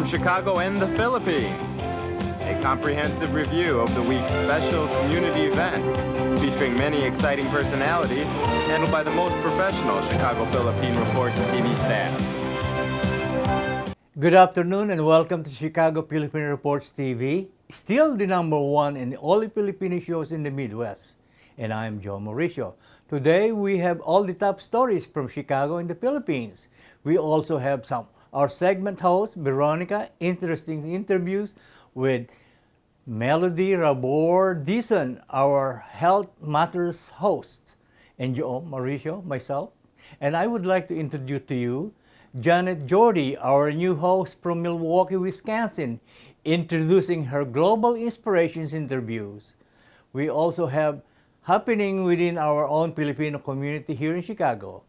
from Chicago and the Philippines. A comprehensive review of the week's special community events, featuring many exciting personalities, handled by the most professional Chicago Philippine Reports TV staff. Good afternoon and welcome to Chicago Philippine Reports TV, still the #1 in all the Filipino shows in the Midwest. And I'm Joe Mauricio. Today we have all the top stories from Chicago and the Philippines. We also have our segment host, Veronica, interesting interviews with Melody Rabor Dizon, our Health Matters host, and Joe Mauricio, myself. And I would like to introduce to you Janet Jordy, our new host from Milwaukee, Wisconsin, introducing her Global Inspirations interviews. We also have happening within our own Filipino community here in Chicago.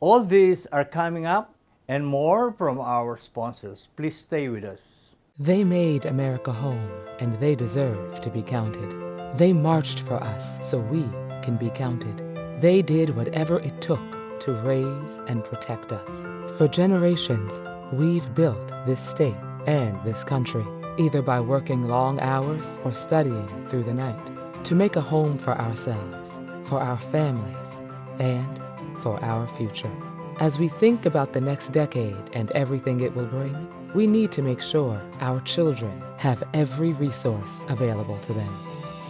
All these are coming up and more from our sponsors. Please stay with us. They made America home, and they deserve to be counted. They marched for us so we can be counted. They did whatever it took to raise and protect us. For generations, we've built this state and this country, either by working long hours or studying through the night, to make a home for ourselves, for our families, and for our future. As we think about the next decade and everything it will bring, we need to make sure our children have every resource available to them.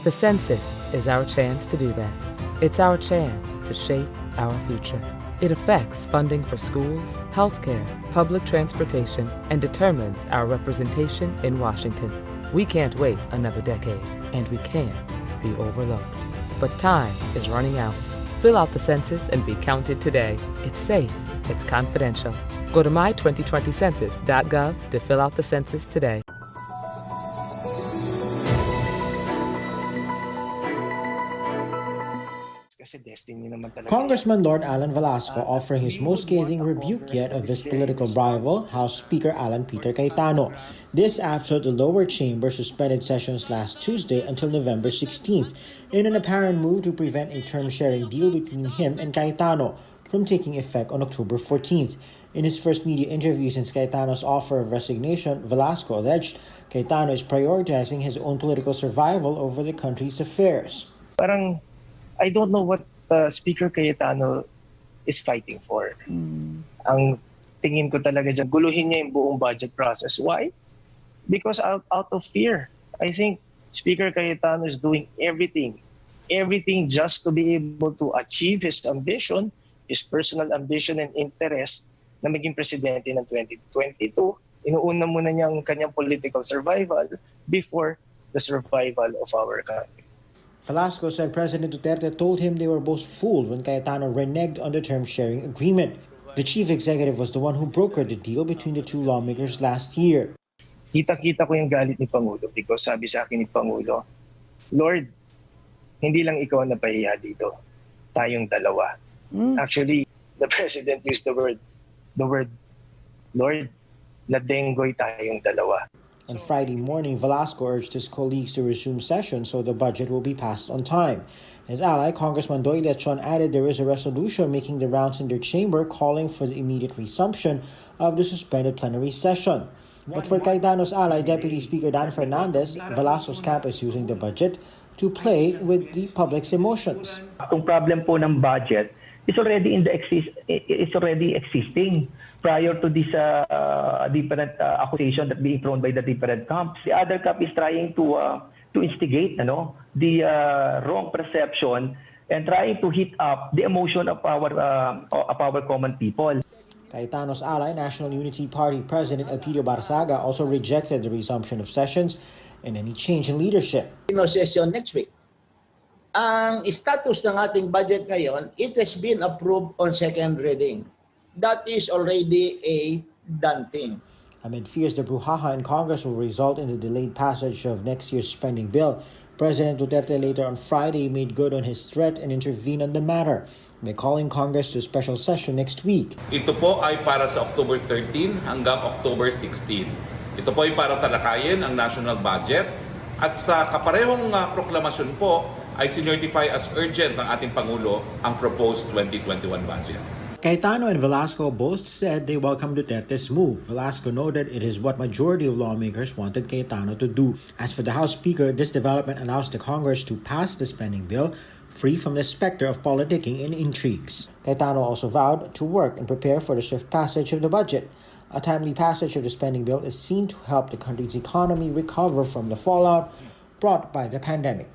The census is our chance to do that. It's our chance to shape our future. It affects funding for schools, healthcare, public transportation, and determines our representation in Washington. We can't wait another decade, and we can't be overlooked. But time is running out. Fill out the census and be counted today. It's safe. It's confidential. Go to my2020census.gov to fill out the census today. Congressman Lord Alan Velasco offering his most scathing rebuke yet of his political rival, House Speaker Alan Peter Cayetano. This after the lower chamber suspended sessions last Tuesday until November 16th in an apparent move to prevent a term-sharing deal between him and Cayetano from taking effect on October 14th. In his first media interview since Cayetano's offer of resignation, Velasco alleged Cayetano is prioritizing his own political survival over the country's affairs. Parang, I don't know what Speaker Cayetano is fighting for. Ang tingin ko talaga dyan, guluhin niya yung buong budget process. Why? Because out of fear. I think Speaker Cayetano is doing everything just to be able to achieve his ambition, his personal ambition and interest na maging presidente ng 2022. Inuuna muna niya ang kanyang political survival before the survival of our country. Velasco said President Duterte told him they were both fooled when Cayetano reneged on the term-sharing agreement. The chief executive was the one who brokered the deal between the two lawmakers last year. Kita-kita ko yung galit ni Pangulo because sabi sa akin ni Pangulo, Lord, hindi lang ikaw ang napahiya dito. Tayong dalawa. Actually, the President used the word, Lord, nadenggoy tayong dalawa. On Friday morning, Velasco urged his colleagues to resume session so the budget will be passed on time. His ally, Congressman Doyle Lechon, added there is a resolution making the rounds in their chamber calling for the immediate resumption of the suspended plenary session. But for Cayetano's ally, Deputy Speaker Dan Fernandez, Velasco's camp is using the budget to play with the public's emotions. Ang problem po ng budget is already existing prior to this different accusation that being thrown by the different camps. The other camp is trying to instigate the wrong perception and trying to hit up the emotion of our common people. Cayetano's ally, National Unity Party President Elpidio Barzaga, also rejected the resumption of sessions and any change in leadership. Session next week. Ang status ng ating budget ngayon, it has been approved on second reading. That is already a done thing. Amid fears the brouhaha in Congress will result in the delayed passage of next year's spending bill, President Duterte later on Friday made good on his threat and intervened on the matter by calling Congress to a special session next week. Ito po ay para sa October 13 hanggang October 16. Ito po ay para talakayin ang national budget at sa kaparehong proklamasyon po ay sinertify as urgent ng ating Pangulo ang proposed 2021 budget. Cayetano and Velasco both said they welcomed Duterte's move. Velasco noted it is what majority of lawmakers wanted Cayetano to do. As for the House Speaker, this development allows the Congress to pass the spending bill free from the specter of politicking and intrigues. Cayetano also vowed to work and prepare for the swift passage of the budget. A timely passage of the spending bill is seen to help the country's economy recover from the fallout brought by the pandemic.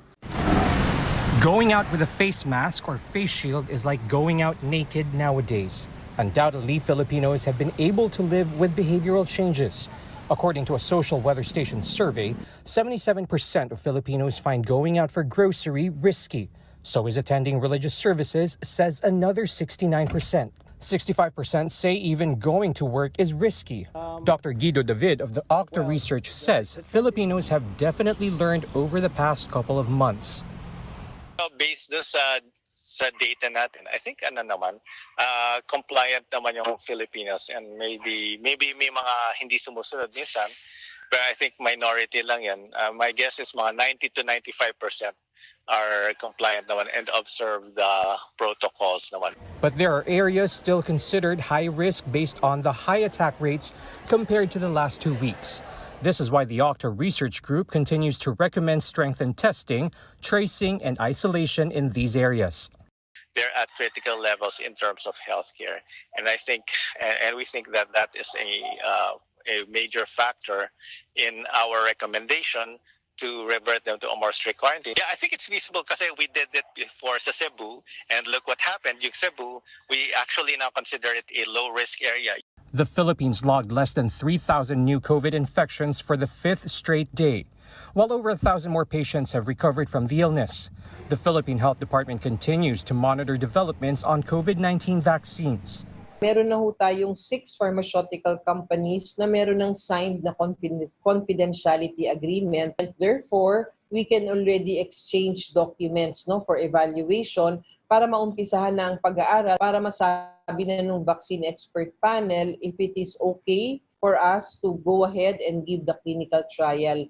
Going out with a face mask or face shield is like going out naked nowadays. Undoubtedly, Filipinos have been able to live with behavioral changes. According to a social weather station survey, 77% of Filipinos find going out for grocery risky. So is attending religious services, says another 69%. 65% say even going to work is risky. Dr. Guido David of the Octa Research says Filipinos have definitely learned over the past couple of months. Based dun sa data natin, I think compliant naman yung Filipinos, and maybe may mga hindi sumusunod minsan, but I think minority lang yan. My guess is mga 90 to 95% are compliant naman and observe the protocols naman. But there are areas still considered high risk based on the high attack rates compared to the last 2 weeks. This is why the Octa Research Group continues to recommend strengthened testing, tracing, and isolation in these areas. They're at critical levels in terms of healthcare, and I think, and we think that is a major factor in our recommendation to revert them to a more strict quarantine. Yeah, I think it's feasible because we did it before sa Cebu, and look what happened. Yung Cebu, we actually now consider it a low-risk area. The Philippines logged less than 3,000 new COVID infections for the 5th straight day, while over 1,000 more patients have recovered from the illness. The Philippine Health Department continues to monitor developments on COVID-19 vaccines. Meron na ho tayong 6 pharmaceutical companies na meron ng signed na confidentiality agreement. And therefore, we can already exchange documents for evaluation para maumpisahan na ang pag-aaral, para masabi na ng vaccine expert panel if it is okay for us to go ahead and give the clinical trial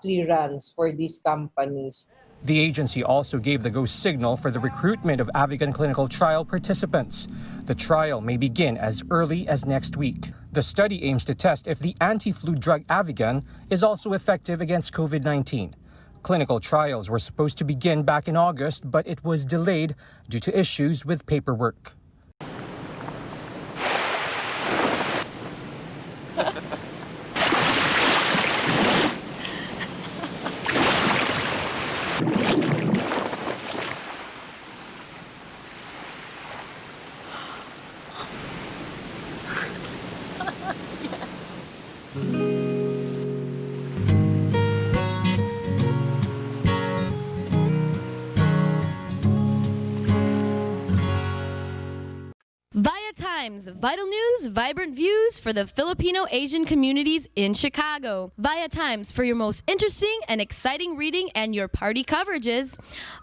clearance for these companies. The agency also gave the go signal for the recruitment of Avigan clinical trial participants. The trial may begin as early as next week. The study aims to test if the anti-flu drug Avigan is also effective against COVID-19. Clinical trials were supposed to begin back in August, but it was delayed due to issues with paperwork. Times, vital news, vibrant views for the Filipino Asian communities in Chicago. Via Times for your most interesting and exciting reading and your party coverages.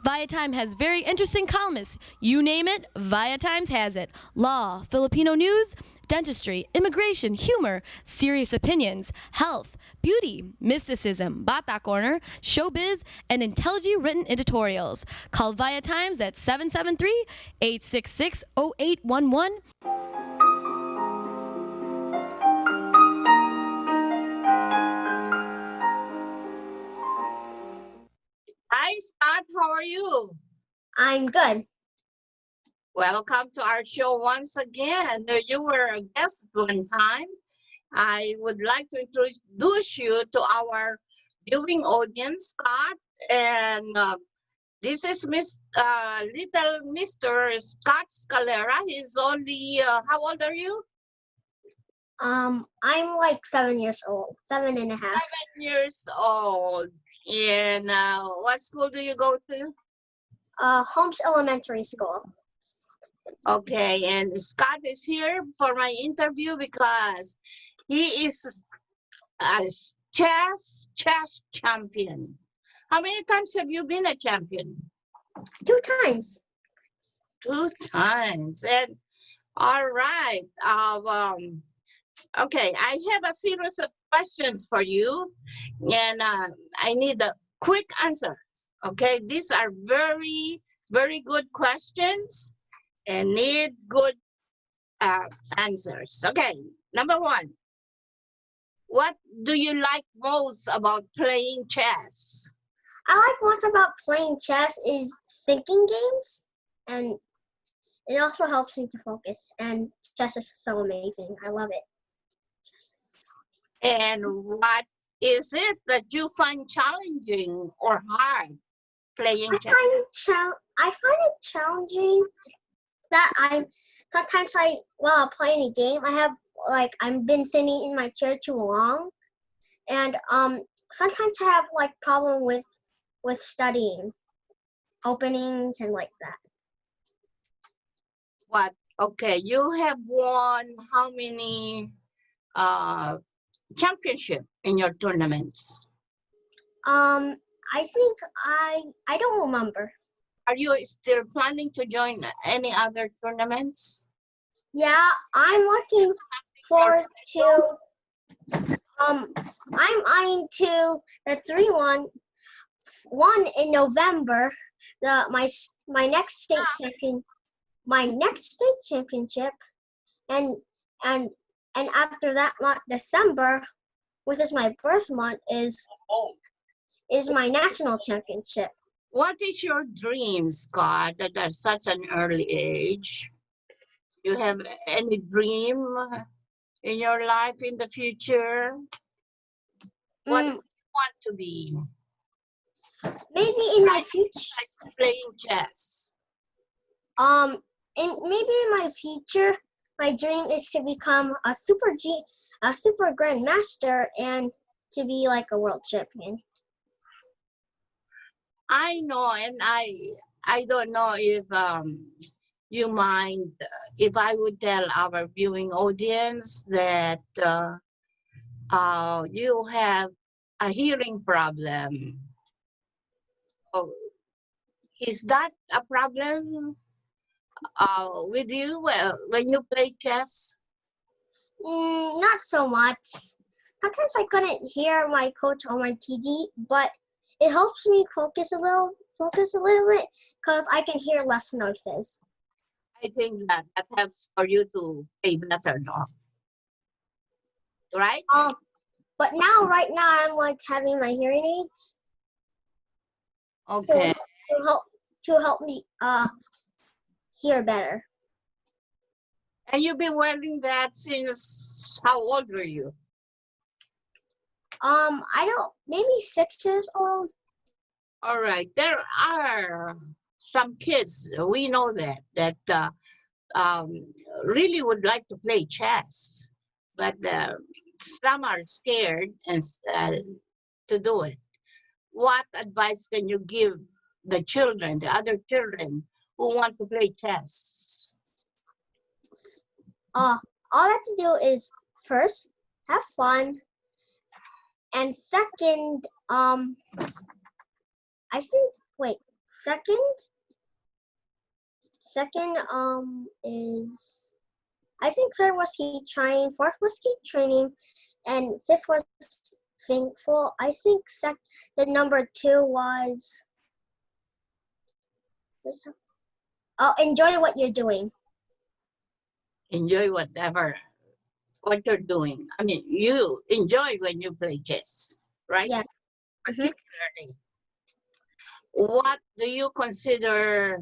Via Time has very interesting columnists. You name it, Via Times has it. Law, Filipino news, dentistry, immigration, humor, serious opinions, health, beauty, mysticism, Bata Corner, showbiz, and intelligently written editorials. Call Via Times at 773-866-0811. Hi, Scott. How are you? I'm good. Welcome to our show once again. You were a guest one time. I would like to introduce you to our viewing audience, Scott. And this is little Mr. Scott Scalera. He's only, how old are you? I'm like 7 years old, 7.5. 7 years old. And what school do you go to? Holmes Elementary School. Okay, and Scott is here for my interview because he is a chess champion. How many times have you been a champion? 2 times. 2 times. And all right. Okay, I have a series of questions for you, and I need a quick answer. Okay, these are very, very good questions and need good answers. Okay, number one. What do you like most about playing chess? I like most about playing chess is thinking games, and it also helps me to focus. And chess is so amazing. I love it. And what is it that you find challenging or hard playing chess? I find it challenging that sometimes while playing a game, I've been sitting in my chair too long, and sometimes I have problem with studying openings and like that. What? Okay, you have won how many championship in your tournaments? I think I don't remember. Are you still planning to join any other tournaments? Yeah, I'm looking forward to I'm eyeing to the 3-1 one in November. My next state championship, and after that month, December, which is my birth month, is my national championship. What is your dream, Scott, at such an early age? You have any dream in your life in the future? What do you want to be? Maybe in my future, playing chess. Maybe in my future, my dream is to become a super grandmaster and to be like a world champion. I know, and I don't know if you mind if I would tell our viewing audience that you have a hearing problem. Oh, is that a problem with you when you play chess? Not so much. Sometimes I couldn't hear my coach on my TV, but it helps me focus a little bit because I can hear less noises. I think that helps for you to play better, no? Right? But right now I'm having my hearing aids. Okay. To help me hear better. And you've been wearing that since how old were you? Maybe 6 years old. All right. There are some kids, we know that really would like to play chess, but some are scared and to do it. What advice can you give the other children who want to play chess? All I have to do is first have fun, and second, is I think third was keep trying, fourth was keep training, and fifth was thankful. I think the number 2 was enjoy what you're doing. Enjoy what you're doing. I mean, you enjoy when you play chess, right? Yeah. Particularly. What do you consider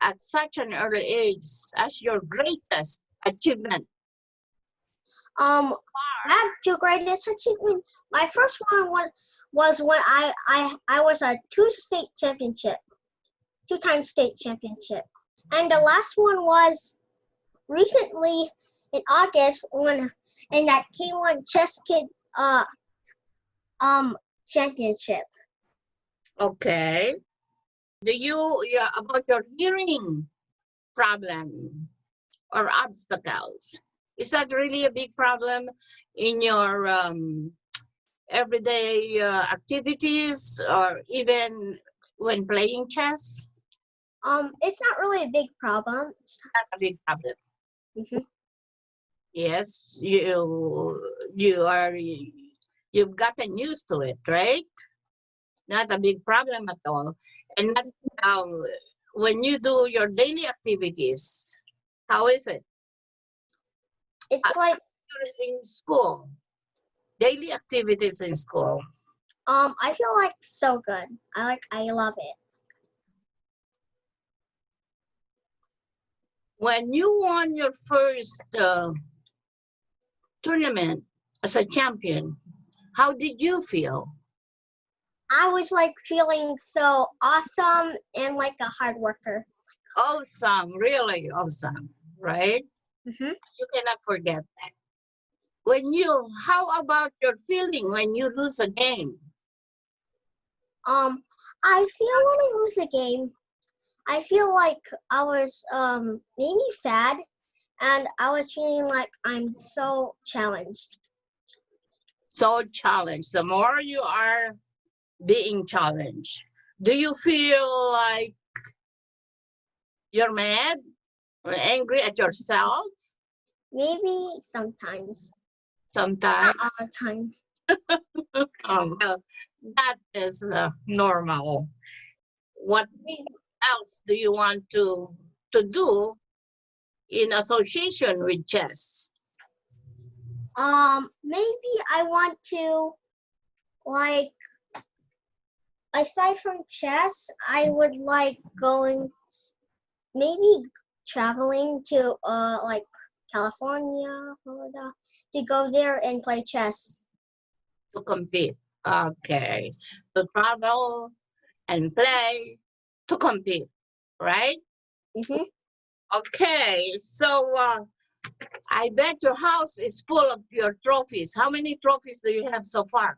at such an early age as your greatest achievement? I have 2 greatest achievements. My first one was when I was a 2-time state championship, and the last one was recently in August in that K1 Chess Kid championship. Okay. About your hearing problem or obstacles, is that really a big problem in your everyday activities or even when playing chess? It's not really a big problem. It's not a big problem. Mm-hmm. Yes, you've gotten used to it, right? Not a big problem at all. And not, when you do your daily activities, How is it? It's like in school, daily activities in school. I feel like so good. I love it. When you won your first tournament as a champion, how did you feel? I was like feeling so awesome and like a hard worker. Awesome, really awesome, right? Mm-hmm. You cannot forget that. How about your feeling when you lose a game? I feel when I lose a game, I feel like I was maybe sad, and I was feeling like I'm so challenged. So challenged. The more you are being challenged, do you feel like you're mad or angry at yourself? Maybe sometimes. Sometimes. Not all the time. Oh, well, that is normal. What else do you want to do in association with chess? Maybe I want to, like, aside from chess, I would like going, maybe traveling to like California, Florida, to go there and play chess. To compete. Okay. To travel and play to compete, right? Mm-hmm. Okay. So I bet your house is full of your trophies. How many trophies do you have so far?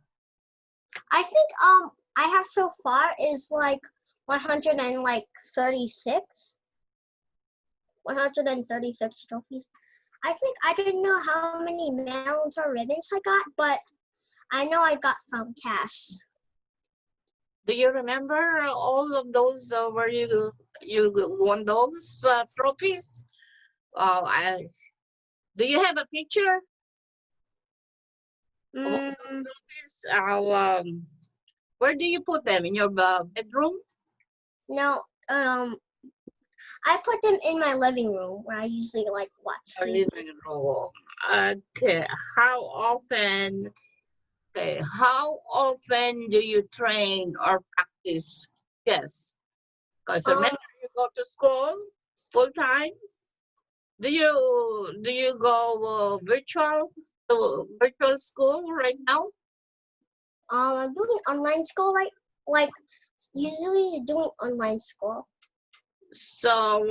I think I have so far is like 136. 136 trophies. I think I don't know how many medals or ribbons I got, but I know I got some cash. Do you remember all of those where you won those trophies? Do you have a picture of all those trophies? Where do you put them? In your bedroom? No, I put them in my living room where I usually like watch Your TV. living room. Okay. How often do you train or practice chess? Because remember, you go to school full time. Do you go virtual school right now? I'm doing online school, right? Like usually doing online school. So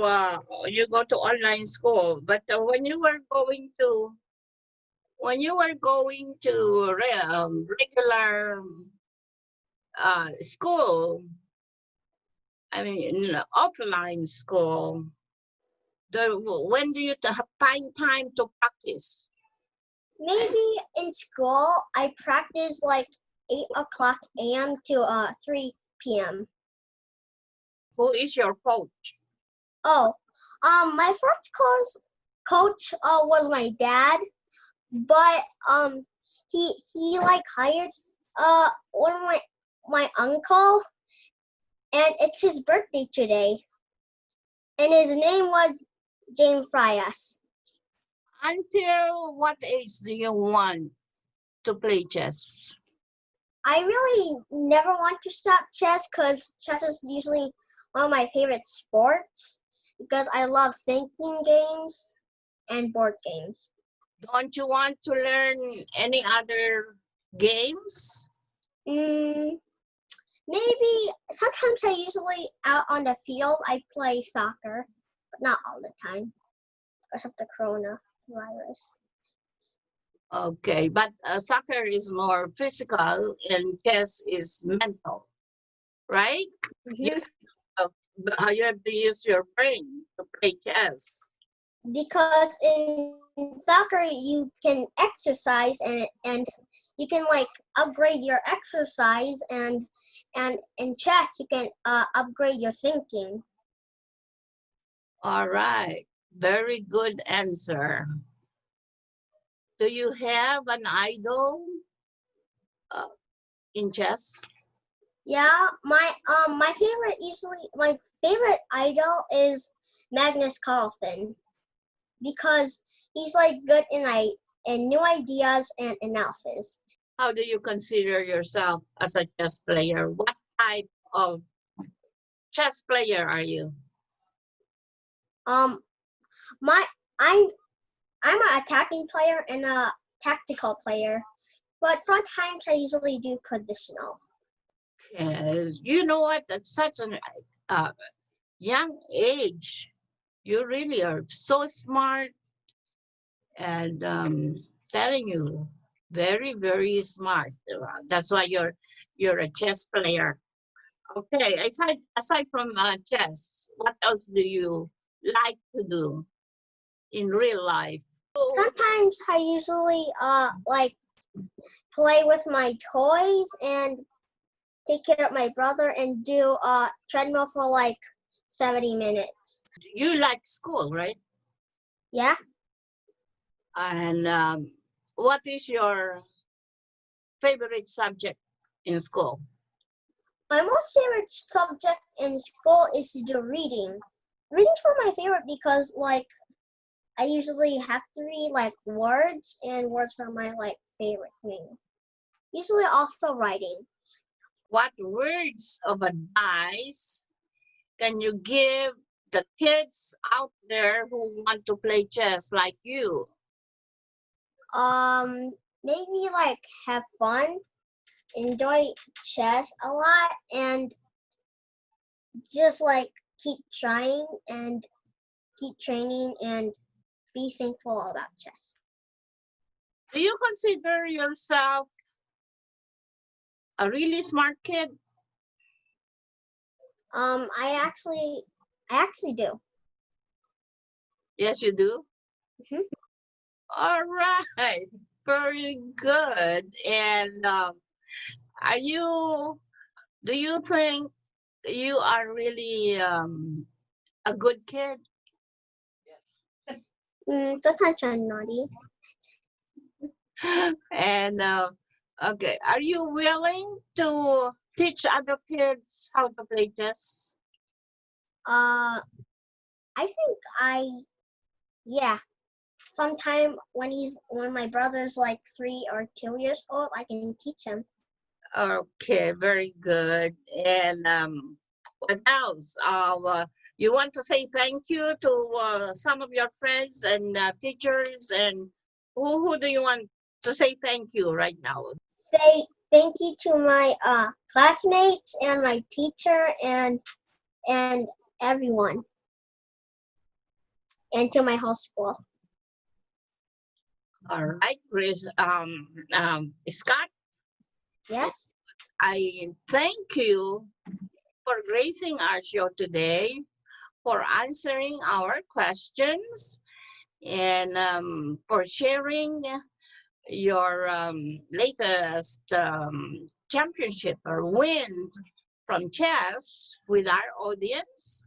you go to online school, but when you were going to regular school, I mean offline school, when do you find time to practice? Maybe in school I practice like 8 o'clock a.m. to 3 p.m. Who is your coach? Oh, my first coach was my dad, but he like hired one of my uncle, and it's his birthday today, and his name was James Frias. Until what age do you want to play chess? I really never want to stop chess because chess is usually one of my favorite sports because I love thinking games and board games. Don't you want to learn any other games? Maybe sometimes I usually out on the field I play soccer, but not all the time because of the coronavirus. Okay, but soccer is more physical and chess is mental, right? Mm-hmm. You have to use your brain to play chess. Because in soccer you can exercise and you can like upgrade your exercise, and in chess you can upgrade your thinking. All right, very good answer. Do you have an idol in chess? Yeah, my favorite idol is Magnus Carlsen. because he's like good in new ideas and analysis. How do you consider yourself as a chess player? What type of chess player are you? My I'm an attacking player and a tactical player, but sometimes I usually do conditional. You know what? At such a young age, you really are so smart, and telling you, very, very smart. That's why you're a chess player. Okay, aside from chess, what else do you like to do in real life? Sometimes I usually like play with my toys and take care of my brother and do treadmill for like 70 minutes. You like school, right? Yeah. And what is your favorite subject in school? My most favorite subject in school is to do reading. Reading's for my favorite because like I usually have to read like words, and words are my like favorite thing. Usually also writing. What words of advice can you give the kids out there who want to play chess like you? Maybe like have fun, enjoy chess a lot, and just like keep trying and keep training and be thankful about chess. Do you consider yourself a really smart kid? I actually do. Yes, you do. Mm-hmm. All right, very good. And do you think you are really a good kid? Sometimes I'm naughty. And okay, are you willing to teach other kids how to play chess? I think yeah. Sometime when my brother's like 3 or 2 years old, I can teach him. Okay, very good. And what else? You want to say thank you to some of your friends and teachers, and who do you want to say thank you right now? Say thank you to my classmates and my teacher and everyone, and to my whole school. All right, Chris. Scott. Yes. I thank you for gracing our show today, for answering our questions, and for sharing your latest championship or wins from chess with our audience.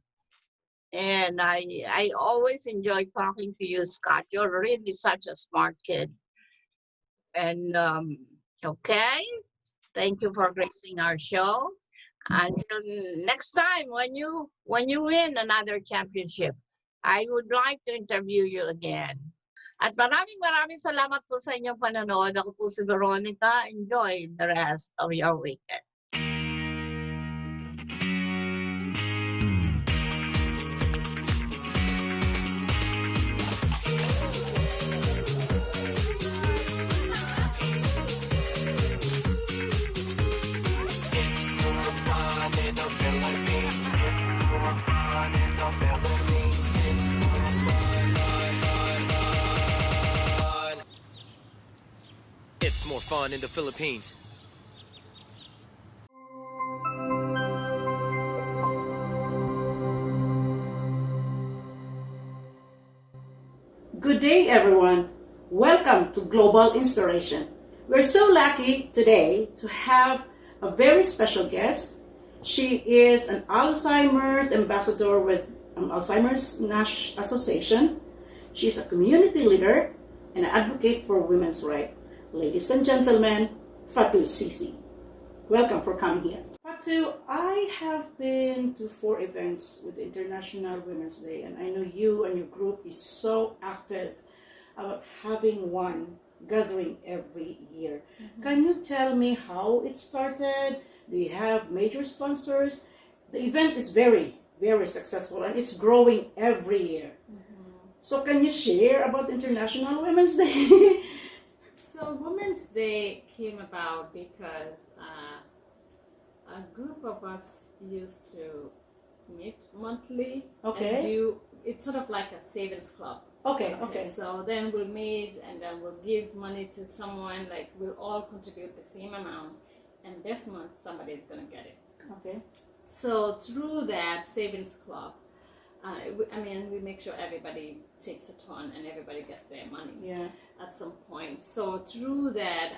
And I always enjoy talking to you, Scott. You're really such a smart kid. And okay, thank you for gracing our show. Until next time, when you win another championship, I would like to interview you again. At maraming salamat po sa inyong panonood. Ako po si Veronica. Enjoy the rest of your weekend. It's more fun in the Philippines. Good day, everyone. Welcome to Global Inspiration. We're so lucky today to have a very special guest. She is an Alzheimer's ambassador with Alzheimer's Nash Association. She's a community leader and an advocate for women's rights. Ladies and gentlemen, Fatou Sisi. Welcome for coming here. Fatu, I have been to 4 events with the International Women's Day, and I know you and your group is so active about having one gathering every year. Can you tell me how it started? Do you have major sponsors? The event is very, very successful, and it's growing every year. So can you share about International Women's Day? So Women's Day came about because a group of us used to meet monthly and do, it's sort of like a savings club. Okay. So then we'll meet and then we'll give money to someone, like we'll all contribute the same amount, and this month somebody is going to get it. Okay. So through that savings club, we make sure everybody takes a turn and everybody gets their money at some point. So through that,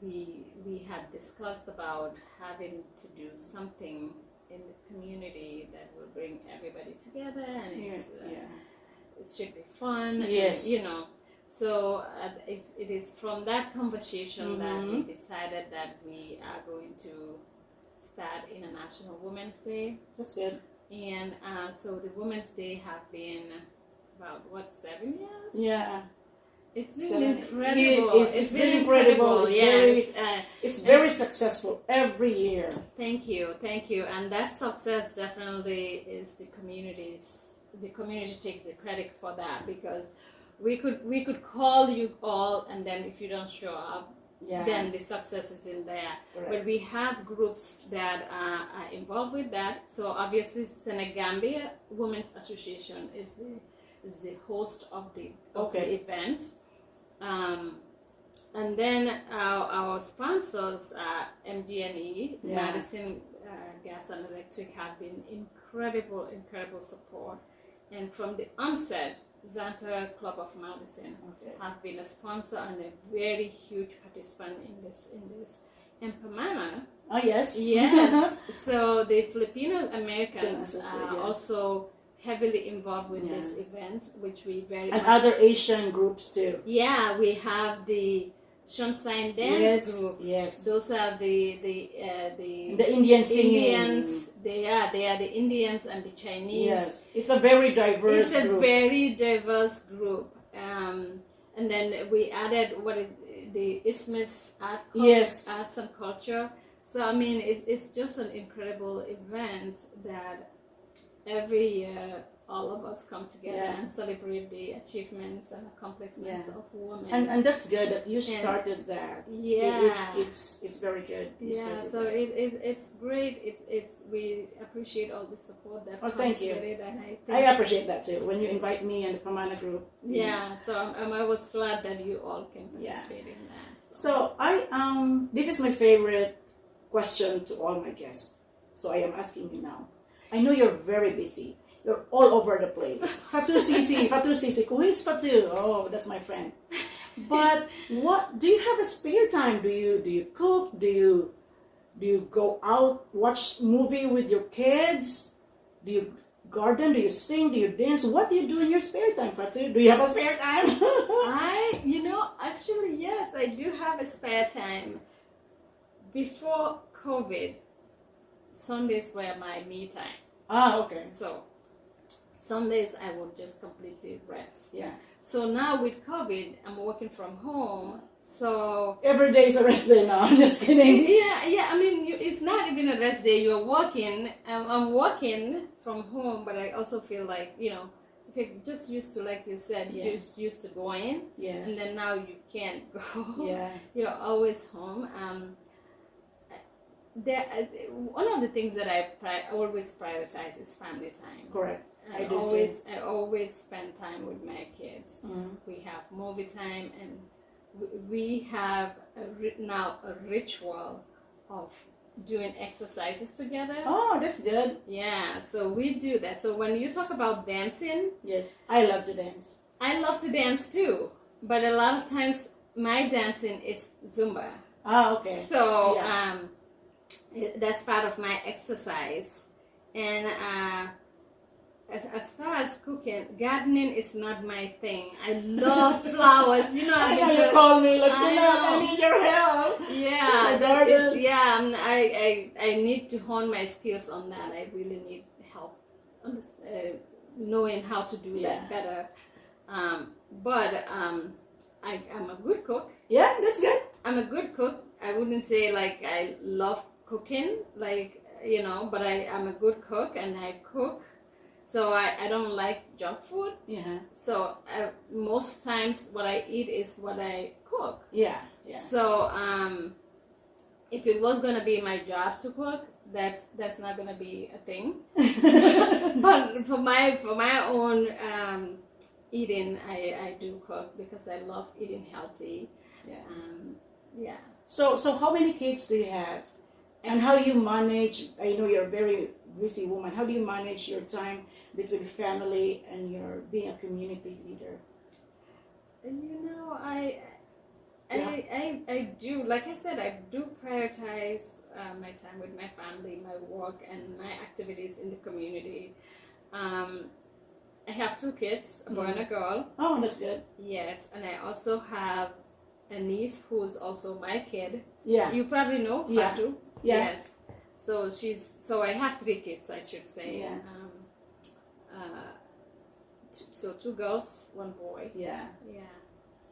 we had discussed about having to do something in the community that will bring everybody together, and it should be fun. Yes. And, so it is from that conversation that we decided that we are going to start International Women's Day. That's good. And so the Women's Day have been about 7 years? Yeah. It's been incredible. It's been incredible. It's very successful every year. Thank you, and that success definitely is the community's. The community takes the credit for that, because we could call you all, and then if you don't show up, then the success is in there. Correct. But we have groups that are involved with that. So obviously, Senegambia Women's Association is the host of the event. And then our sponsors, MGNE, Madison Gas and Electric, have been incredible support. And from the onset, Zanta Club of Madison have been a sponsor and a very huge participant in this. And Pamana. Oh, yes. Yes. So the Filipino Americans are also heavily involved with this event, which we very and much... other Asian groups too. Yeah, we have the Shonsign Dance group. Yes. Those are the Indian singing. Indians. They are the Indians and the Chinese. Yes, it's a very diverse group. It's a very diverse group. And then we added the Isthmus Arts and Culture. So I mean, it's just an incredible event that every year all of us come together and celebrate the achievements and accomplishments of women. And that's good that you started that. Yeah, it's very good. So it's great. We appreciate all the support that comes thank you. with it, and I appreciate that too when you invite me and the Pamana group. Yeah, so I was glad that you all can participate in that. So this is my favorite question to all my guests. So I am asking you now. I know you're very busy. You're all over the place. Fatu Sisi. Who is Fatu? Oh, that's my friend. But what do you have a spare time? Do you cook? Do you go out watch movie with your kids? Do you garden? Do you sing? Do you dance? What do you do in your spare time, Fatu? Do you have a spare time? Actually, yes, I do have a spare time. Before COVID, Sundays were my me time. Okay. So Sundays I would just completely rest. Yeah. So now with COVID, I'm working from home. So every day is a rest day now. I'm just kidding. Yeah. I mean, it's not even a rest day. You're working. I'm working from home, but I also feel like, if you're just used to, like you said, just used to going, and then now you can't go. Yeah. You're always home. One of the things that I always prioritize is family time. Correct. I always spend time with my kids. We have movie time, and we have now a ritual of doing exercises together. Oh, that's good. Yeah, so we do that. So when you talk about dancing, yes, I love to dance. I love to dance too, but a lot of times my dancing is Zumba. Okay. So that's part of my exercise. And as far as cooking, gardening is not my thing. I love flowers. I know you call me, like, I need your help. Yeah, yeah, I need to hone my skills on that. I really need help knowing how to do that better. I'm a good cook. Yeah, that's good. I'm a good cook. I wouldn't say like I love cooking, like, you know, but I'm a good cook and I cook. So I don't like junk food. Yeah. So most times what I eat is what I cook. Yeah. Yeah. So if it was gonna be my job to cook, that's not gonna be a thing. But for my own eating, I do cook because I love eating healthy. Yeah. Yeah. So how many kids do you have? And how you manage, I know you're a very busy woman, how do you manage your time between family and your being a community leader? You know, I do, like I said, I do prioritize my time with my family, my work, and my activities in the community. I have 2 kids, a boy and a girl. Oh, that's good. Yes, and I also have a niece who's also my kid. Yeah. You probably know Fatu. Yeah. Yes. So I have 3 kids, I should say. Yeah. So 2 girls, 1 boy. Yeah. Yeah.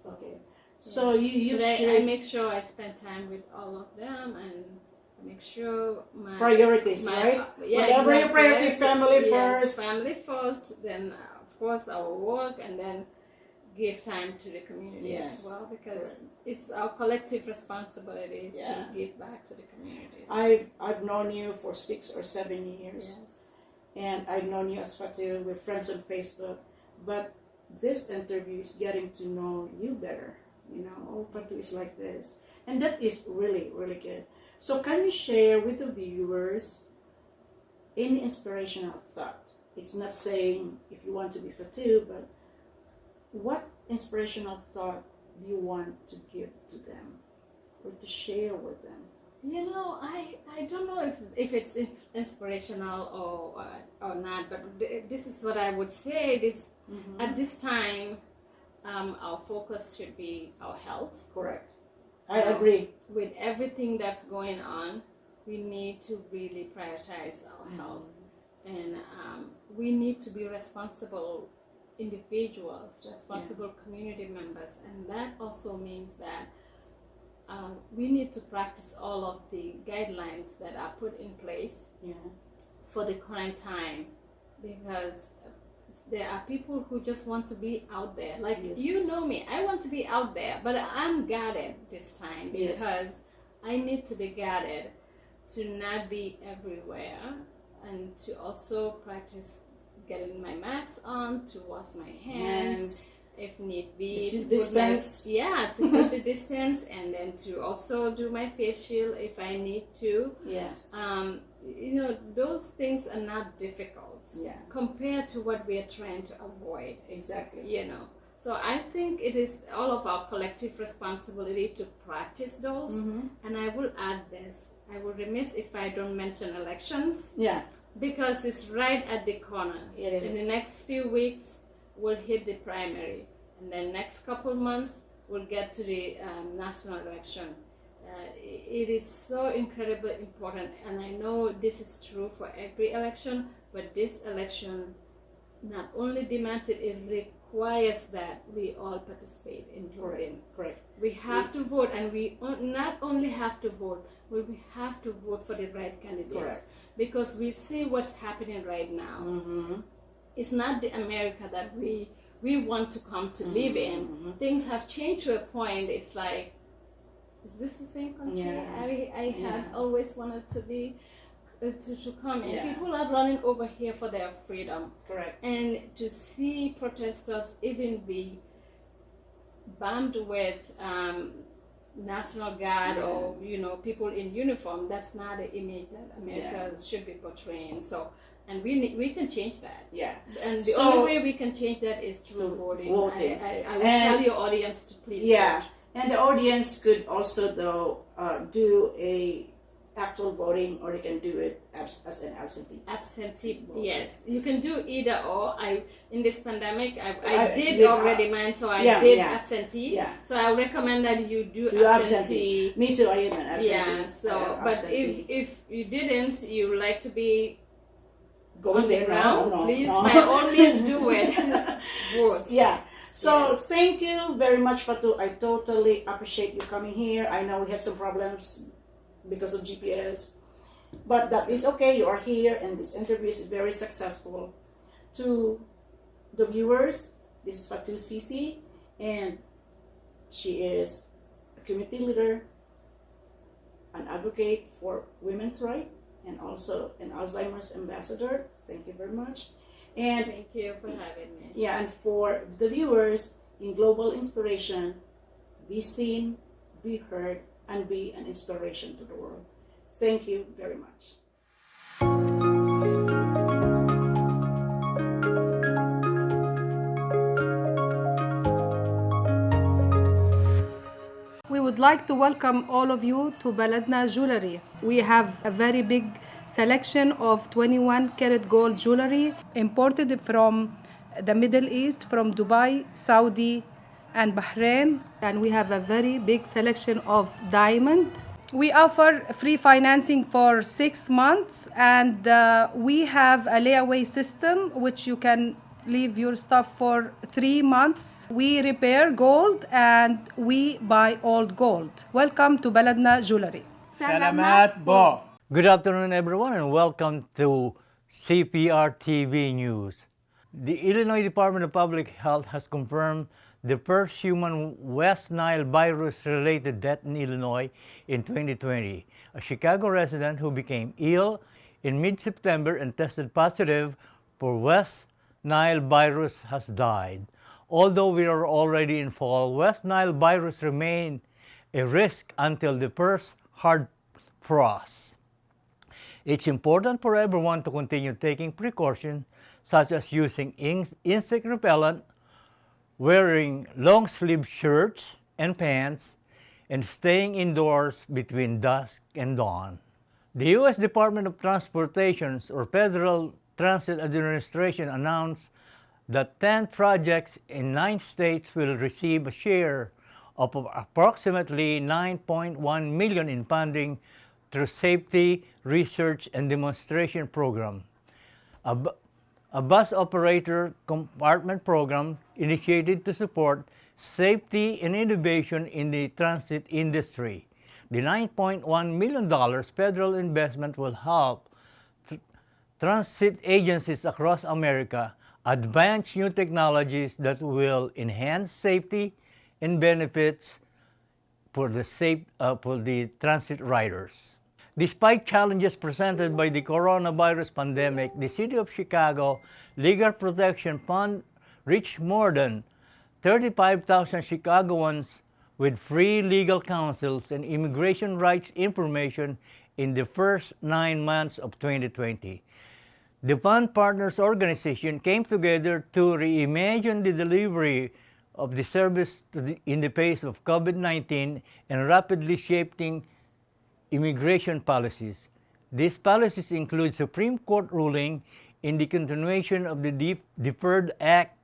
So, okay. So you I make sure I spend time with all of them and make sure my priorities, right? Yeah, whatever exactly. your priority, family Yes, first. family first, then of course our work, and then give time to the community as well, because it's our collective responsibility to give back to the communities. I've known you for 6 or 7 years, and I've known you as Fatu. We're friends on Facebook, but this interview is getting to know you better. You know, oh, Fatu is like this, and that is really, really good. So can you share with the viewers any inspirational thought? It's not saying if you want to be Fatu, but what inspirational thought do you want to give to them or to share with them? You know, I don't know if it's inspirational or not, but this is what I would say. At this time, our focus should be our health. Correct. I agree. With everything that's going on, we need to really prioritize our health, and we need to be responsible individuals, responsible community members, and that also means that we need to practice all of the guidelines that are put in place for the current time, because there are people who just want to be out there. Like, you know me, I want to be out there, but I'm guarded this time because I need to be guarded to not be everywhere, and to also practice getting my mask on, to wash my hands if need be, to distance. to put the distance, and then to also do my face shield if I need to. Yes. You know, those things are not difficult compared to what we are trying to avoid. Exactly. You know, so I think it is all of our collective responsibility to practice those. And I will add this: I will remiss if I don't mention elections. Yeah. Because it's right at the corner. It is. In the next few weeks, we'll hit the primary, and then next couple months, we'll get to the national election. It is so incredibly important, and I know this is true for every election, but this election not only demands it, it requires that we all participate in voting. Correct. We have to vote, and we not only have to vote, but we have to vote for the right candidates. Correct. Because we see what's happening right now. It's not the America that we want to come to live in. Things have changed to a point. It's like, is this the same country I had always wanted to be, to come in? People are running over here for their freedom. Correct. And to see protesters even be bombed with National Guard or, you know, people in uniform, that's not the image that America should be portraying. So, and we can change that. Yeah. And the only way we can change that is through voting. I will tell your audience to please vote. And the audience could also, though, do a actual voting, or you can do it as an absentee. Absentee, voter. yes. You can do either or. In this pandemic, I did yeah, already mine, so I yeah, did yeah, absentee. yeah. So I recommend that you do Do absentee. Me too, I am an absentee. Yeah, so, but absentee. if you didn't, you like to be Going on the there, ground, no, please, no. by all means do it. Vote. Yeah. So Yes. thank you very much, Fatu. I totally appreciate you coming here. I know we have some problems because of GPS, but that is okay. You are here, and this interview is very successful. To the viewers, this is Fatu Sisi, and she is a community leader, an advocate for women's rights, and also an Alzheimer's ambassador. Thank you very much. And Thank you for having me. yeah, and for the viewers in Global Inspiration, be seen, be heard, and be an inspiration to the world. Thank you very much. We would like to welcome all of you to Baladna Jewelry. We have a very big selection of 21 karat gold jewelry imported from the Middle East, from Dubai, Saudi, and Bahrain. And we have a very big selection of diamond. We offer free financing for 6 months, and we have a layaway system which you can leave your stuff for 3 months. We repair gold and we buy old gold. Welcome to Baladna Jewelry. Salamat po. Good afternoon, everyone, and welcome to Cprtv News. The Illinois Department of Public Health has confirmed the first human West Nile virus-related death in Illinois in 2020. A Chicago resident who became ill in mid-September and tested positive for West Nile virus has died. Although we are already in fall, West Nile virus remains a risk until the first hard frost. It's important for everyone to continue taking precautions such as using insect repellent, wearing long-sleeve shirts and pants, and staying indoors between dusk and dawn. The U.S. Department of Transportation, or Federal Transit Administration, announced that 10 projects in 9 states will receive a share of approximately $9.1 million in funding through Safety, Research, and Demonstration Program, a bus operator compartment program initiated to support safety and innovation in the transit industry. The $9.1 million federal investment will help transit agencies across America advance new technologies that will enhance safety and benefits for the transit riders. Despite challenges presented by the coronavirus pandemic, the City of Chicago Legal Protection Fund reached more than 35,000 Chicagoans with free legal counsels and immigration rights information in the first 9 months of 2020. The Fund Partners Organization came together to reimagine the delivery of the service in the face of COVID-19 and rapidly shifting immigration policies. These policies include Supreme Court ruling in the continuation of the Deferred Act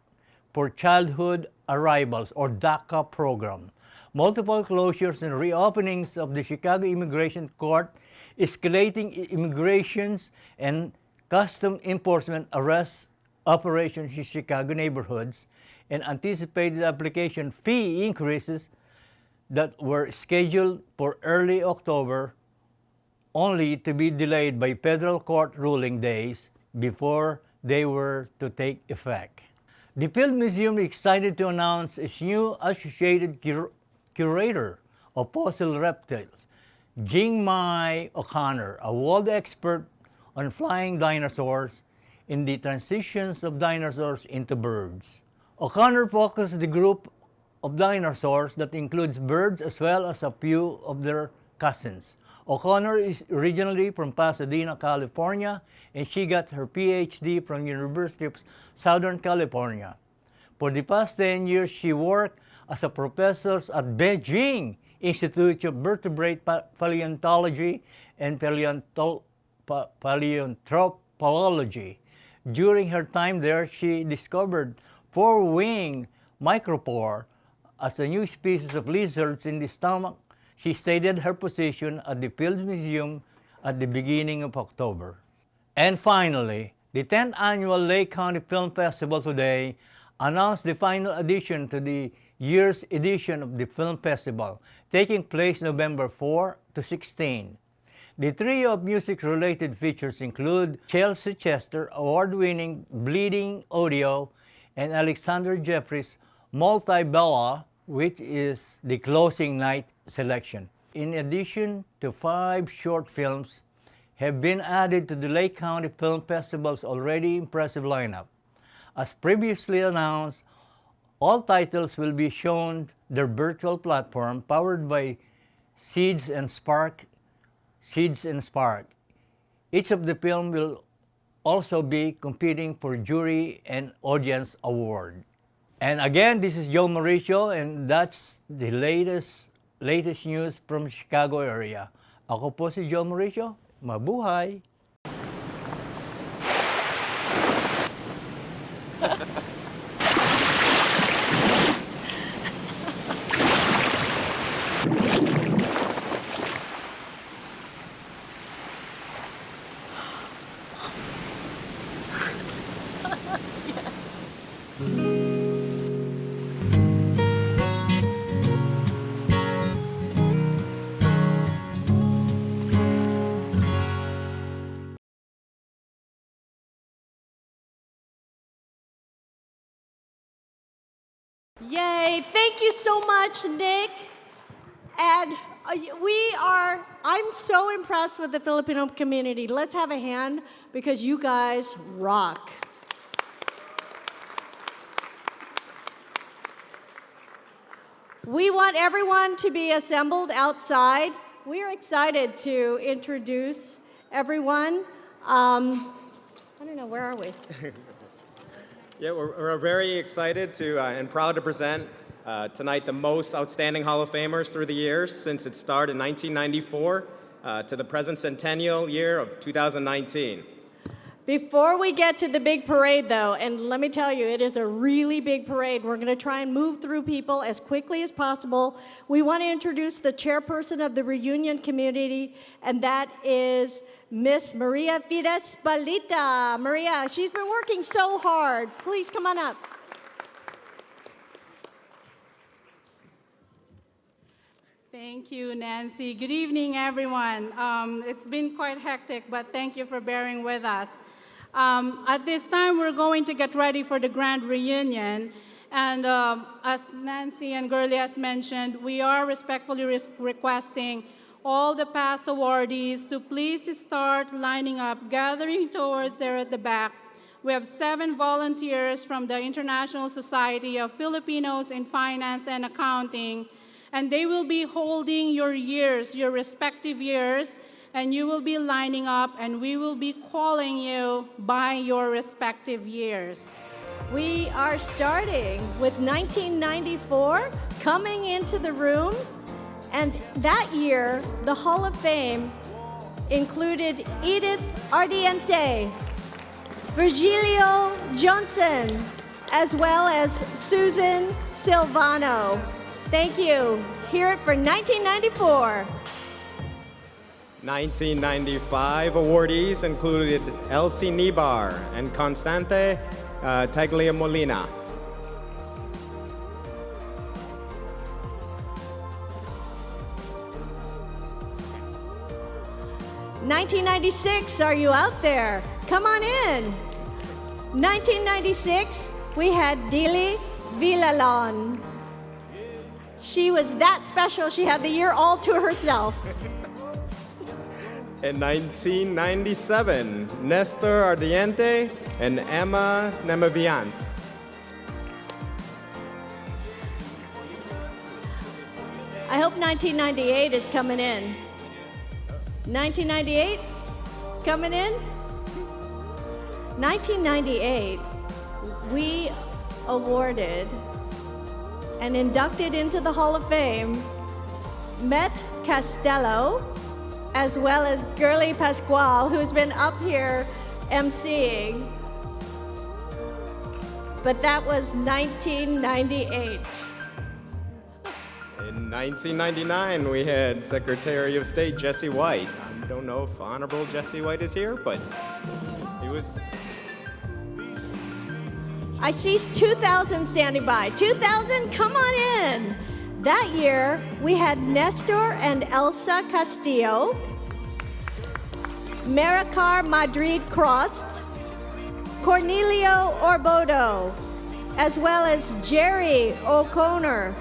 for Childhood Arrivals, or DACA program, multiple closures and reopenings of the Chicago Immigration Court, escalating immigrations and custom enforcement arrest operations in Chicago neighborhoods, and anticipated application fee increases that were scheduled for early October, only to be delayed by federal court ruling days before they were to take effect. The Field Museum is excited to announce its new associated curator of fossil reptiles, Jing-Mai O'Connor, a world expert on flying dinosaurs in the transitions of dinosaurs into birds. O'Connor focused the group of dinosaurs that includes birds as well as a few of their cousins. O'Connor is originally from Pasadena, California, and she got her PhD from University of Southern California. For the past 10 years, she worked as a professor at Beijing Institute of Vertebrate Paleontology and Paleoanthropology. During her time there, she discovered four-winged micropore as a new species of lizards in the stomach. She stated her position at the Field Museum at the beginning of October. And finally, the 10th Annual Lake County Film Festival today announced the final addition to the year's edition of the film festival, taking place November 4 to 16. The trio of music-related features include Chelsea Chester, award-winning Bleeding Audio, and Alexander Jeffries' Multi-Bella, which is the closing night selection. In addition to 5 short films have been added to the Lake County Film Festival's already impressive lineup. As previously announced, all titles will be shown their virtual platform powered by Seeds and Spark. Each of the film will also be competing for jury and audience award. And again, this is Joe Mauricio, and that's the latest news from Chicago area. Ako po si Joe Mauricio. Mabuhay! Yay, thank you so much, Nick. And I'm so impressed with the Filipino community. Let's have a hand because you guys rock. We want everyone to be assembled outside. We are excited to introduce everyone. I don't know, where are we? Yeah, we're very excited to and proud to present tonight the most outstanding Hall of Famers through the years since its start in 1994 to the present centennial year of 2019. Before we get to the big parade, though, and let me tell you, it is a really big parade. We're going to try and move through people as quickly as possible. We want to introduce the chairperson of the reunion community, and that is Miss Maria Fides Balita. Maria, she's been working so hard. Please come on up. Thank you, Nancy. Good evening, everyone. It's been quite hectic, but thank you for bearing with us. At this time, we're going to get ready for the grand reunion. And as Nancy and Gurley has mentioned, we are respectfully requesting all the past awardees to please start lining up, gathering towards there at the back. We have 7 volunteers from the International Society of Filipinos in Finance and Accounting, and they will be holding your years, your respective years, and you will be lining up, and we will be calling you by your respective years. We are starting with 1994 coming into the room, and that year, the Hall of Fame included Edith Ardiente, Virgilio Johnson, as well as Susan Silvano. Thank you. Hear it for 1994. 1995 awardees included Elsie Nibar and Constante Tagliamolina. 1996, are you out there? Come on in. 1996, we had Dili Villalon. She was that special, she had the year all to herself. In 1997, Nestor Ardiente and Emma Nemaviant. I hope 1998 is coming in. 1998 coming in? 1998, we awarded and inducted into the Hall of Fame Met Castello, as well as Girly Pascual, who's been up here emceeing. But that was 1998. In 1999, we had Secretary of State Jesse White. I don't know if Honorable Jesse White is here, but he was. I see 2000 standing by. 2000, come on in. That year, we had Nestor and Elsa Castillo, Maricar Madrid Crost, Cornelio Orbodo, as well as Jerry O'Connor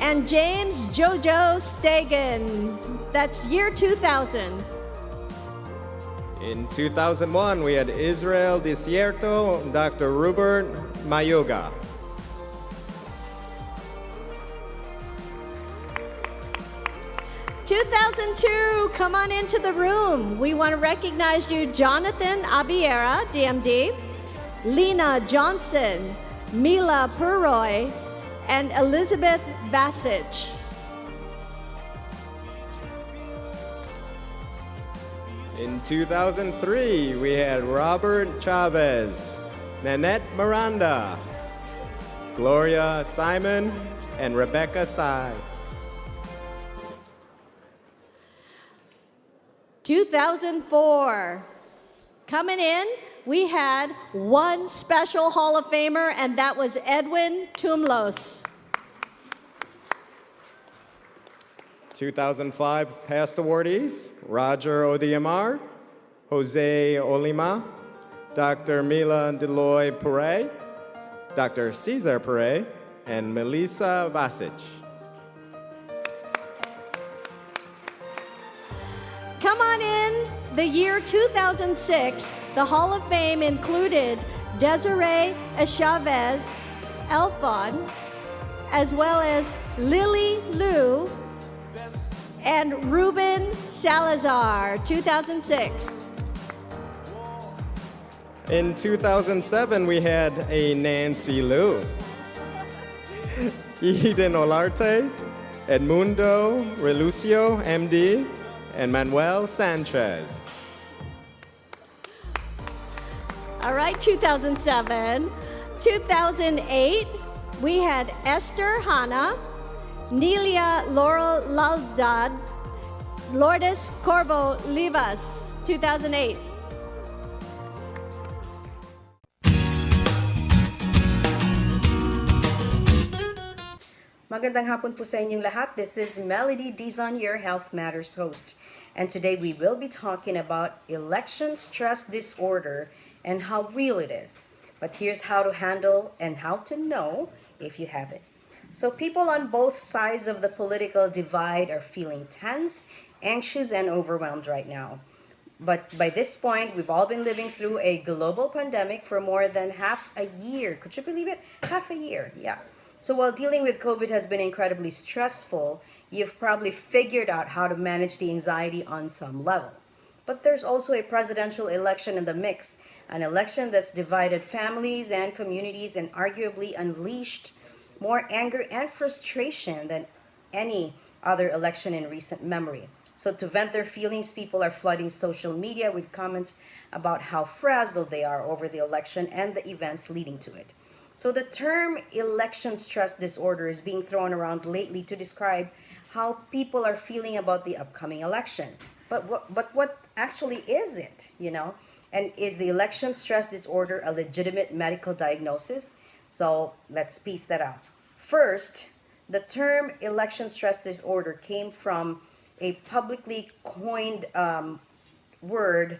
and James Jojo Stegan. That's year 2000. In 2001, we had Israel Desierto, Dr. Rupert Mayoga. "2002, come on into the room. We want to recognize you, Jonathan Abiera, DMD, Lena Johnson, Mila Purroy, and Elizabeth Vasich. In 2003, we had Robert Chavez, Nanette Miranda, Gloria Simon, and Rebecca Sai. 2004, coming in, we had one special Hall of Famer, and that was Edwin Tumlos. 2005 past awardees, Roger Odiamar, Jose Olima, Dr. Mila Deloy Pere, Dr. Cesar Pere, and Melissa Vasich. Come on in. The year 2006, the Hall of Fame included Desiree Chavez Elfon, as well as Lily Liu and Ruben Salazar, 2006. In 2007, we had a Nancy Liu, Eden Olarte, Edmundo Relucio, MD, and Manuel Sanchez. All right, 2007. 2008, we had Esther Hanna, Nelia Laurel Laldad, Lourdes Corvo Livas, 2008. Magandang hapon po sa inyong lahat. This is Melody Dizon, your Health Matters host. And today we will be talking about election stress disorder and how real it is. But here's how to handle and how to know if you have it. So people on both sides of the political divide are feeling tense, anxious, and overwhelmed right now. But by this point, we've all been living through a global pandemic for more than half a year. Could you believe it? Half a year, yeah. So while dealing with COVID has been incredibly stressful, you've probably figured out how to manage the anxiety on some level. But there's also a presidential election in the mix, an election that's divided families and communities and arguably unleashed more anger and frustration than any other election in recent memory. So to vent their feelings, people are flooding social media with comments about how frazzled they are over the election and the events leading to it. So the term election stress disorder is being thrown around lately to describe how people are feeling about the upcoming election. But what actually is it, you know? And is the election stress disorder a legitimate medical diagnosis? So let's piece that out. First, the term election stress disorder came from a publicly coined word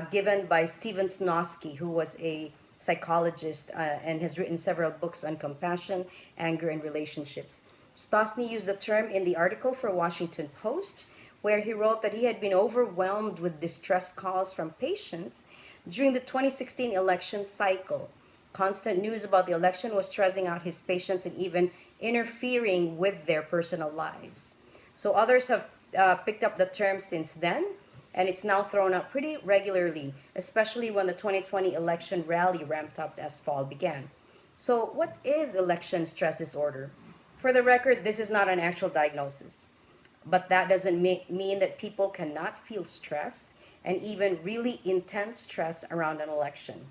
given by Stephen Snosky, who was a psychologist and has written several books on compassion, anger, and relationships. Stosny used the term in the article for Washington Post, where he wrote that he had been overwhelmed with distress calls from patients during the 2016 election cycle. Constant news about the election was stressing out his patients and even interfering with their personal lives. So others have picked up the term since then, and it's now thrown up pretty regularly, especially when the 2020 election rally ramped up as fall began. So what is election stress disorder? For the record, this is not an actual diagnosis, But that doesn't mean that people cannot feel stress and even really intense stress around an election.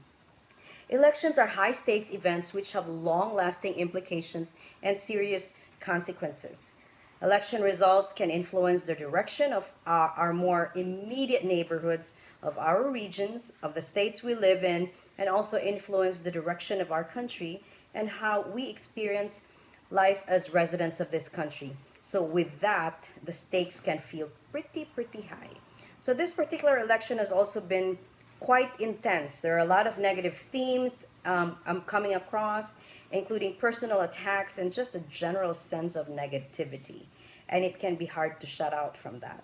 Elections are high stakes events which have long lasting implications and serious consequences. Election results can influence the direction of our more immediate neighborhoods, of our regions, of the states we live in, and also influence the direction of our country and how we experience life as residents of this country. So, with that, the stakes can feel pretty high. So, this particular election has also been quite intense. There are a lot of negative themes I'm coming across, including personal attacks and just a general sense of negativity. And it can be hard to shut out from that.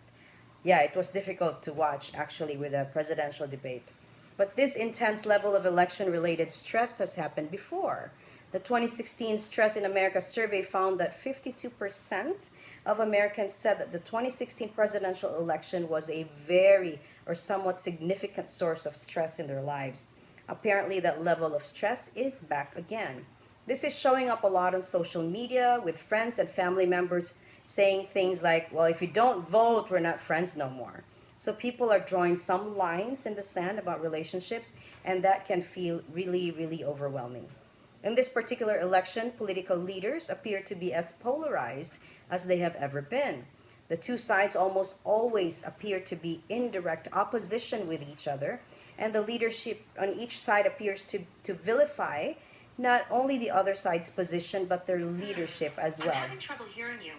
Yeah, it was difficult to watch actually with a presidential debate. But this intense level of election related stress has happened before. The 2016 Stress in America survey found that 52% of Americans said that the 2016 presidential election was a very or somewhat significant source of stress in their lives. Apparently, that level of stress is back again. This is showing up a lot on social media with friends and family members saying things like, well, if you don't vote, we're not friends no more. So people are drawing some lines in the sand about relationships, and that can feel really overwhelming. In this particular election, political leaders appear to be as polarized as they have ever been. The two sides almost always appear to be in direct opposition with each other, and the leadership on each side appears to vilify not only the other side's position, but their leadership as well. I'm having trouble hearing you.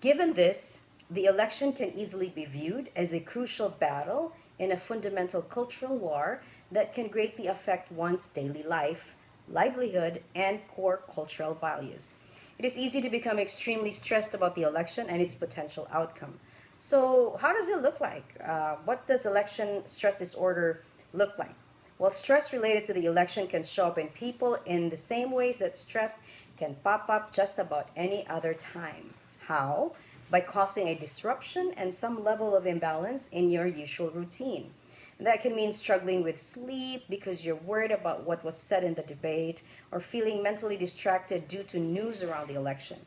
Given this, the election can easily be viewed as a crucial battle in a fundamental cultural war that can greatly affect one's daily life, livelihood, and core cultural values. It is easy to become extremely stressed about the election and its potential outcome. So, how does it look like? What does election stress disorder look like? Well, stress related to the election can show up in people in the same ways that stress can pop up just about any other time. How? By causing a disruption and some level of imbalance in your usual routine. That can mean struggling with sleep because you're worried about what was said in the debate or feeling mentally distracted due to news around the election.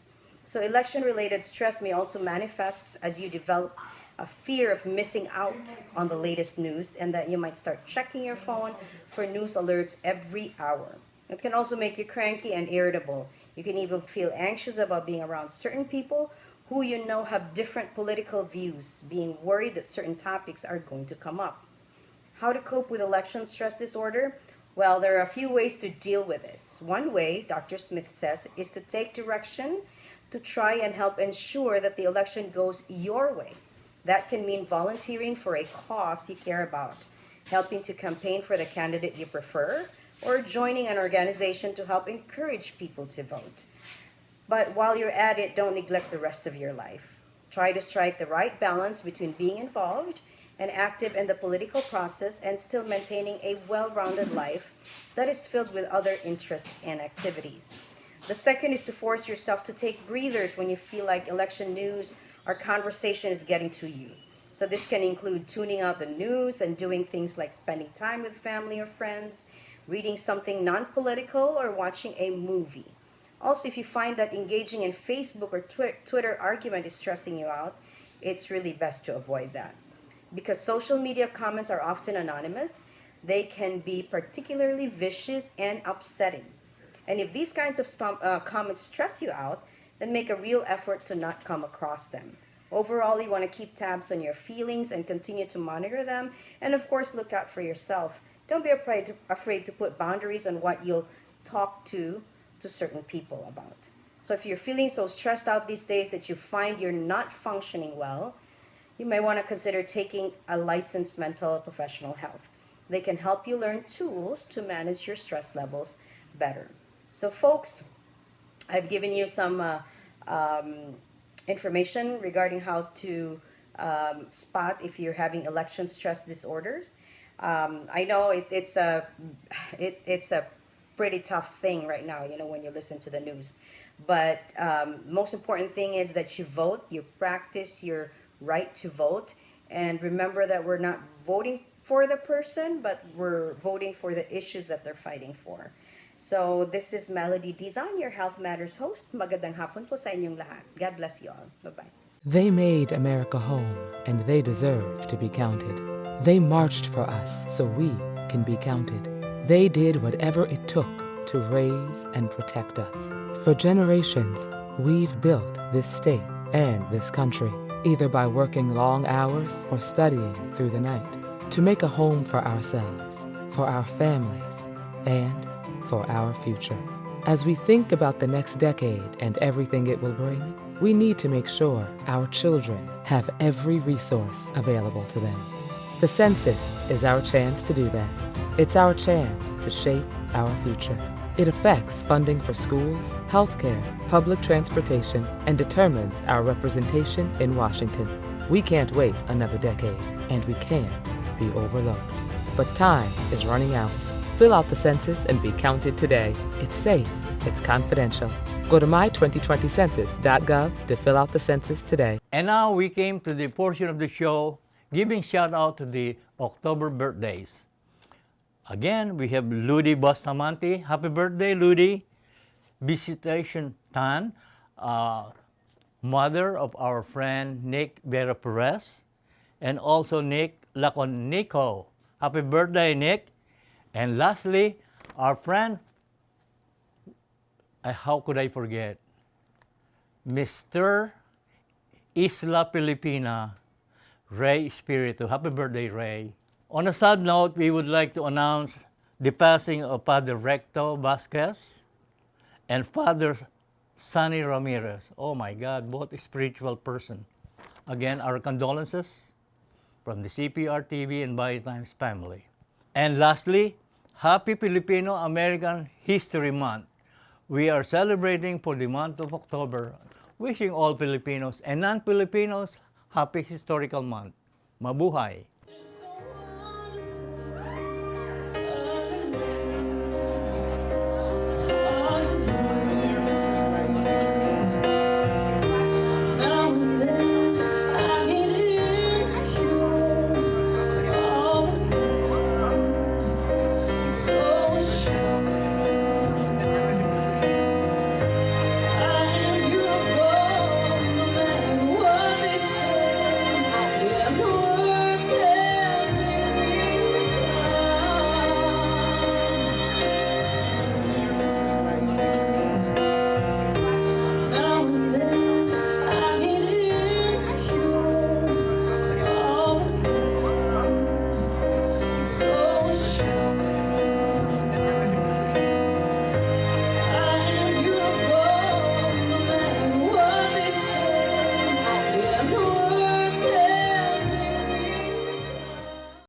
So, election related stress may also manifest as you develop a fear of missing out on the latest news and that you might start checking your phone for news alerts every hour. It can also make you cranky and irritable. You can even feel anxious about being around certain people who you know have different political views, being worried that certain topics are going to come up. How to cope with election stress disorder? Well, there are a few ways to deal with this. One way, Dr. Smith says, is to take direction to try and help ensure that the election goes your way. That can mean volunteering for a cause you care about, helping to campaign for the candidate you prefer, or joining an organization to help encourage people to vote. But while you're at it, don't neglect the rest of your life. Try to strike the right balance between being involved and active in the political process and still maintaining a well-rounded life that is filled with other interests and activities. The second is to force yourself to take breathers when you feel like election news or conversation is getting to you. So this can include tuning out the news and doing things like spending time with family or friends, reading something non-political, or watching a movie. Also, if you find that engaging in Facebook or Twitter argument is stressing you out, it's really best to avoid that. Because social media comments are often anonymous, they can be particularly vicious and upsetting. And if these kinds of comments stress you out, then make a real effort to not come across them. Overall, you want to keep tabs on your feelings and continue to monitor them. And of course, look out for yourself. Don't be afraid to put boundaries on what you'll talk to certain people about. So if you're feeling so stressed out these days that you find you're not functioning well, you may want to consider taking a licensed mental professional help. They can help you learn tools to manage your stress levels better. So folks, I've given you some information regarding how to spot if you're having election stress disorders. I know it's a pretty tough thing right now, when you listen to the news. But most important thing is that you vote, you practice your right to vote, and remember that we're not voting for the person, but we're voting for the issues that they're fighting for. So this is Melody Dizon, your Health Matters host. Magandang hapon po sa inyong lahat. God bless you all. Bye-bye. They made America home, and they deserve to be counted. They marched for us so we can be counted. They did whatever it took to raise and protect us. For generations, we've built this state and this country, either by working long hours or studying through the night, to make a home for ourselves, for our families, and for our future. As we think about the next decade and everything it will bring, we need to make sure our children have every resource available to them. The census is our chance to do that. It's our chance to shape our future. It affects funding for schools, healthcare, public transportation, and determines our representation in Washington. We can't wait another decade, and we can't be overlooked. But time is running out. Fill out the census and be counted today. It's safe. It's confidential. Go to my2020census.gov to fill out the census today. And now we came to the portion of the show giving shout out to the October birthdays. Again, we have Ludi Bustamante. Happy birthday, Ludi. Visitation Tan, mother of our friend Nick Vera Perez, and also Nick Laconico. Happy birthday, Nick. And lastly, our friend, how could I forget? Mr. Isla Filipina, Ray Espiritu. Happy birthday, Ray. On a sad note, we would like to announce the passing of Father Recto Vasquez and Father Sonny Ramirez. Oh my God, both a spiritual person. Again, our condolences from the Cprtv and Vaya Times family. And lastly, Happy Filipino-American History Month. We are celebrating for the month of October, wishing all Filipinos and non-Filipinos happy historical month. Mabuhay!